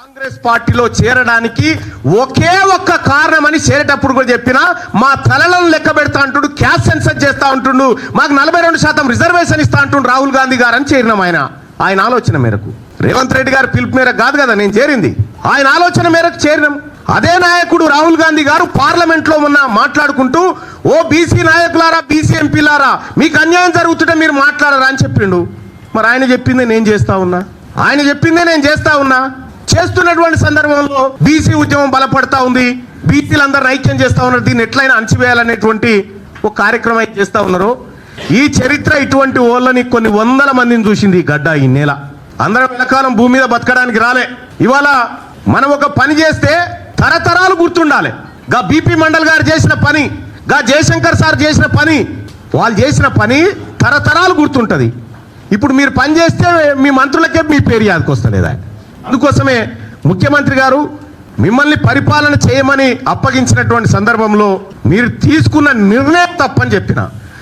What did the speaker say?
కాంగ్రెస్ పార్టీలో చేరడానికి ఒకే ఒక్క కారణమని చేరేటప్పుడు కూడా చెప్పినా మా తలలను లెక్క పెడతా అంటుండు, క్యాస్ట్ సెన్సస్ చేస్తా ఉంటుండు, మాకు 42% రిజర్వేషన్ ఇస్తా అంటుండు రాహుల్ గాంధీ గారు అని చేరినాం. ఆయన ఆలోచన మేరకు, రేవంత్ రెడ్డి గారి పిలుపు మేరకు కాదు కదా నేను చేరింది, ఆయన ఆలోచన మేరకు చేరినాం. అదే నాయకుడు రాహుల్ గాంధీ గారు పార్లమెంట్ లో ఉన్న మాట్లాడుకుంటూ ఓ బీసీ నాయకులారా, బీసీ ఎంపీలారా, మీకు అన్యాయం జరుగుతుంటే మీరు మాట్లాడరా అని చెప్పిండు. మరి ఆయన చెప్పిందే నేను చేస్తా ఉన్నా. చేస్తున్నటువంటి సందర్భంలో బీసీ ఉద్యమం బలపడతా ఉంది, బీసీలందరూ ఐక్యం చేస్తా ఉన్నారు, దీన్ని ఎట్లయినా అణచివేయాలనేటువంటి ఒక కార్యక్రమం అయితే చేస్తా ఉన్నారు. ఈ చరిత్ర ఇటువంటి వాళ్ళని కొన్ని వందల మందిని చూసింది ఈ గడ్డ, ఈ నేల. అందరం వెనకాలం భూమి మీద బతకడానికి రాలే. ఇవాళ మనం ఒక పని చేస్తే తరతరాలు గుర్తుండాలి. గా బీపీ మండల్ గారు చేసిన పని, గా జయశంకర్ సార్ చేసిన పని, వాళ్ళు చేసిన పని తరతరాలు గుర్తుంటది. ఇప్పుడు మీరు పని చేస్తే మీ మంత్రులకే మీ పేరు యాదకు వస్తలేదా? అందుకోసమే ముఖ్యమంత్రి గారు మిమ్మల్ని పరిపాలన చేయమని అప్పగించినటువంటి సందర్భంలో మీరు తీసుకున్న నిర్ణయం తప్పని చెప్పిన